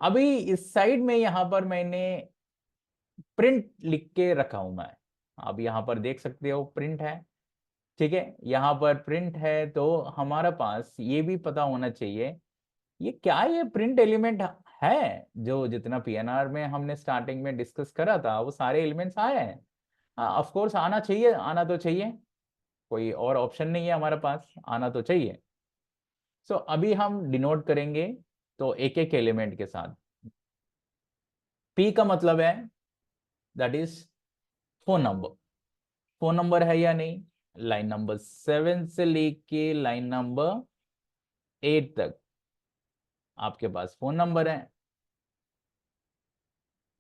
अभी इस साइड में यहां पर मैंने प्रिंट लिख के रखा हूं मैं। आप यहां पर देख सकते हो प्रिंट है। ठीक है, यहाँ पर प्रिंट है तो हमारा पास ये भी पता होना चाहिए ये क्या, ये प्रिंट एलिमेंट है। जो जितना पीएनआर में हमने स्टार्टिंग में डिस्कस करा था वो सारे एलिमेंट्स आए हैं। ऑफ कोर्स आना चाहिए, आना तो चाहिए, कोई और ऑप्शन नहीं है हमारे पास, आना तो चाहिए। सो अभी हम डिनोट करेंगे तो एक एक एलिमेंट के साथ। पी का मतलब है that is phone number. Phone number है या नहीं, लाइन नंबर 7 से लेके लाइन नंबर 8 तक आपके पास फोन नंबर है।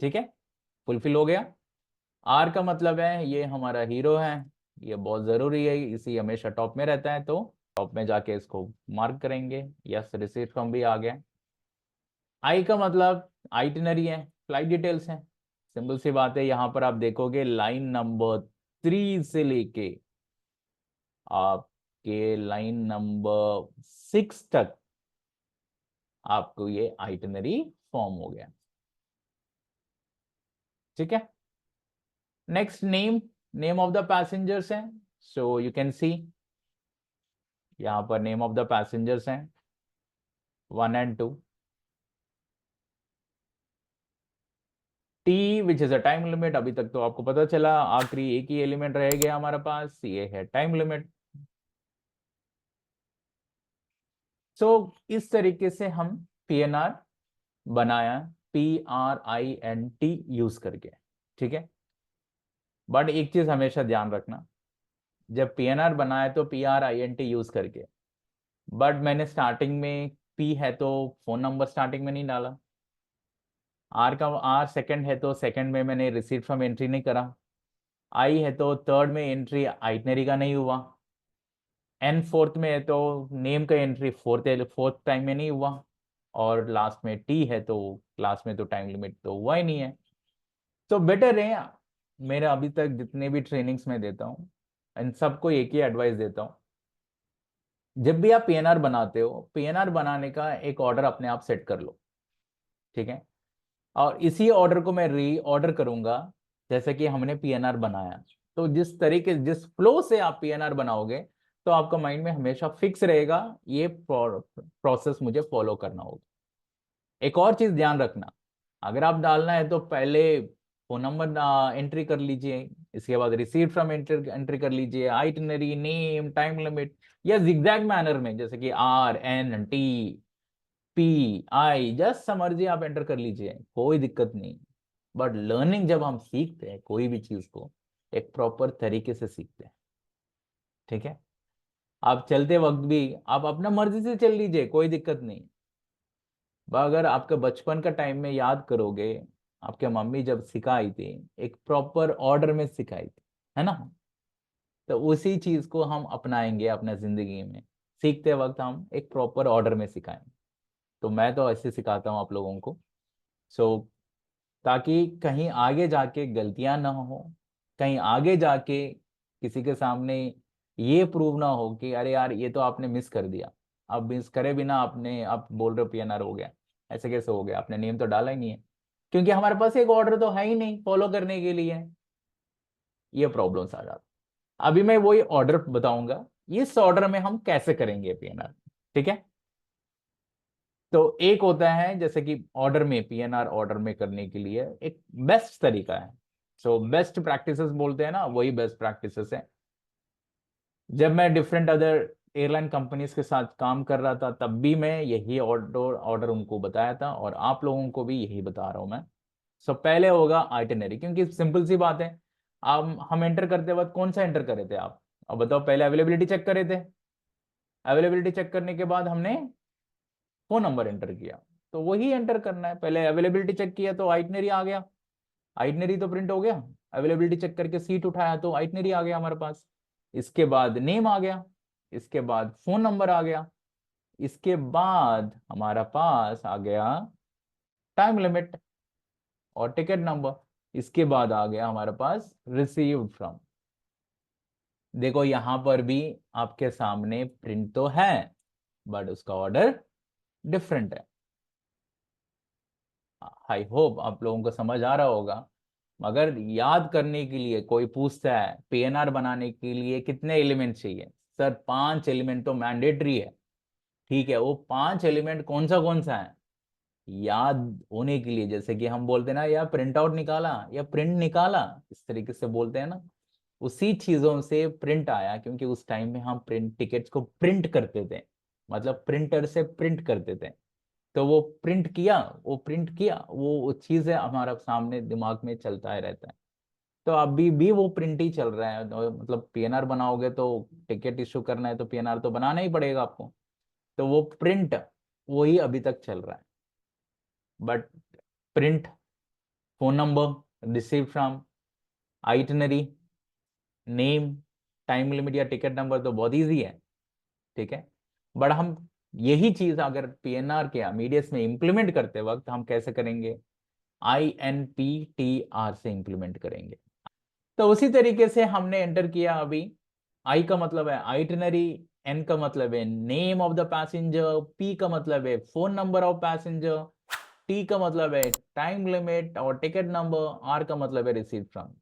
ठीक है, फुलफिल हो गया। आर का मतलब है ये हमारा हीरो है, ये बहुत जरूरी है, इसी हमेशा टॉप में रहता है, तो टॉप में जाके इसको मार्क करेंगे। यस, रिसीट फ्रॉम भी आ गया। आई का मतलब आइटिनरी है, फ्लाइट डिटेल्स है। सिंपल सी बात है, यहां पर आप देखोगे लाइन नंबर 3 से लेके आपके लाइन नंबर 6 तक आपको ये आइटिनरी फॉर्म हो गया। ठीक है, next name, name of the passengers है। सो यू कैन सी यहां पर नेम ऑफ द पैसेंजर्स हैं 1 and 2। T which is a time limit, अभी तक तो आपको पता चला, आखिरी एक ही एलिमेंट रह गया हमारे पास, ये है टाइम लिमिट। सो इस तरीके से हम पीएनआर बनाया, PRINT यूज करके। ठीक है, बट एक चीज हमेशा ध्यान रखना, जब पीएनआर बनाए तो PRINT यूज करके, बट मैंने स्टार्टिंग में पी है तो फोन नंबर स्टार्टिंग में नहीं डाला। आर का आर सेकंड है तो सेकंड में मैंने रिसीट फ्रॉम एंट्री नहीं करा। आई है तो थर्ड में एंट्री आइटनरी का नहीं हुआ। एन फोर्थ में है तो नेम का एंट्री फोर्थ टाइम में नहीं हुआ। और लास्ट में टी है तो लास्ट में तो टाइम लिमिट तो हुआ ही नहीं है। तो बेटर है, मेरा अभी तक जितने भी ट्रेनिंग्स में देता हूँ इन सबको एक ही एडवाइस देता हूँ, जब भी आप पीएनआर बनाते हो, पीएनआर बनाने का एक ऑर्डर अपने आप सेट कर लो। ठीक है, और इसी ऑर्डर को मैं री ऑर्डर करूंगा जैसे कि हमने पीएनआर बनाया। तो जिस तरीके जिस फ्लो से आप पीएनआर बनाओगे तो आपका माइंड में हमेशा फिक्स रहेगा ये प्रोसेस मुझे फॉलो करना होगा। एक और चीज ध्यान रखना, अगर आप डालना है तो पहले फोन नंबर एंट्री कर लीजिए, इसके बाद रिसीव फ्रॉम एंट्री एंट्री कर लीजिए, आइटनरी, नेम, टाइम लिमिट, या जिगजैग मैनर में जैसे कि RNTPI जस्ट समझिए आप एंटर कर लीजिए, कोई दिक्कत नहीं। बट लर्निंग जब हम सीखते हैं कोई भी चीज को एक प्रॉपर तरीके से सीखते हैं। ठीक है, आप चलते वक्त भी आप अपना मर्जी से चल लीजिए, कोई दिक्कत नहीं। अगर आपके बचपन का टाइम में याद करोगे, आपके मम्मी जब सिखाई थी एक प्रॉपर ऑर्डर में सिखाई थी, है ना, तो उसी चीज को हम अपनाएंगे अपने जिंदगी में, सीखते वक्त हम एक प्रॉपर ऑर्डर में सिखाएंगे। तो मैं तो ऐसे सिखाता हूँ आप लोगों को। सो ताकि कहीं आगे जाके गलतियां ना हो, कहीं आगे जाके किसी के सामने ये प्रूव ना हो कि अरे यार ये तो आपने मिस कर दिया, अब मिस करे बिना आपने आप बोल रहे हो पीएनआर हो गया, ऐसे कैसे हो गया, आपने नेम तो डाला ही नहीं है, क्योंकि हमारे पास एक ऑर्डर तो है ही नहीं फॉलो करने के लिए। ये प्रॉब्लम्स आ जाती। अभी मैं वही ऑर्डर बताऊंगा, इस ऑर्डर में हम कैसे करेंगे पीएनआर। ठीक है, तो एक होता है जैसे कि ऑर्डर में पीएनआर ऑर्डर में करने के लिए एक बेस्ट तरीका है। सो बेस्ट प्रैक्टिसेस बोलते हैं ना, वही बेस्ट प्रैक्टिसेस है। जब मैं डिफरेंट अदर एयरलाइन कंपनीज के साथ काम कर रहा था तब भी मैं यही ऑर्डर ऑर्डर उनको बताया था, और आप लोगों को भी यही बता रहा हूं मैं। सो पहले होगा आइटिनरी, क्योंकि सिंपल सी बात है, हम एंटर करते वक्त कौन सा एंटर करे थे आप, अब बताओ, पहले अवेलेबिलिटी चेक करे थे। अवेलेबिलिटी चेक करने के बाद हमने फोन नंबर एंटर किया, तो वही एंटर करना है। पहले अवेलेबिलिटी चेक किया तो आइटनरी आ गया, आइटनरी तो प्रिंट हो गया। अवेलेबिलिटी चेक करके सीट उठाया तो आइटनरी आ गया हमारे पास। इसके बाद नेम आ गया, इसके बाद फोन नंबर आ गया, इसके बाद हमारा पास आ गया टाइम लिमिट और टिकट नंबर, इसके बाद आ गया हमारे पास रिसीव्ड फ्रॉम। देखो यहां पर भी आपके सामने प्रिंट तो है बट उसका ऑर्डर डिफरेंट है। आई होप आप लोगों को समझ आ रहा होगा। मगर याद करने के लिए कोई पूछता है पीएनआर बनाने के लिए कितने एलिमेंट चाहिए, सर 5 एलिमेंट तो मैंडेटरी है। ठीक है, वो 5 एलिमेंट कौन सा है याद होने के लिए, जैसे कि हम बोलते हैं ना, या प्रिंट आउट निकाला या प्रिंट निकाला, इस तरीके से बोलते हैं ना, उसी चीजों से प्रिंट आया, क्योंकि उस टाइम में हम प्रिंट टिकट्स को प्रिंट करते थे, मतलब प्रिंटर से प्रिंट करते थे। तो वो प्रिंट किया, वो चीज है हमारा सामने दिमाग में चलता है रहता है। तो अभी भी वो प्रिंट ही चल रहा है, तो मतलब पीएनआर बनाओगे तो टिकट इशू करना है तो पीएनआर तो बनाना ही पड़ेगा आपको। तो वो प्रिंट वही अभी तक चल रहा है। But print, phone number, receive from, itinerary, name, time limit या टिकट नंबर तो बहुत इजी है। ठीक है, बट हम यही चीज अगर पीएनआर के मीडियस में इंप्लीमेंट करते वक्त हम कैसे करेंगे, INPTR से इंप्लीमेंट करेंगे। तो उसी तरीके से हमने एंटर किया अभी। आई का मतलब है आइटनरी, एन का मतलब है name of the passenger, P का मतलब है phone number of passenger, T का मतलब है टाइम लिमिट और टिकट नंबर, आर का मतलब है रिसीव फ्रॉम।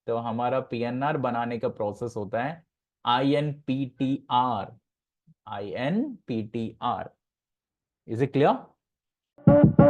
तो हमारा पीएनआर बनाने का प्रोसेस होता है INPTR। INPTR, is it clear?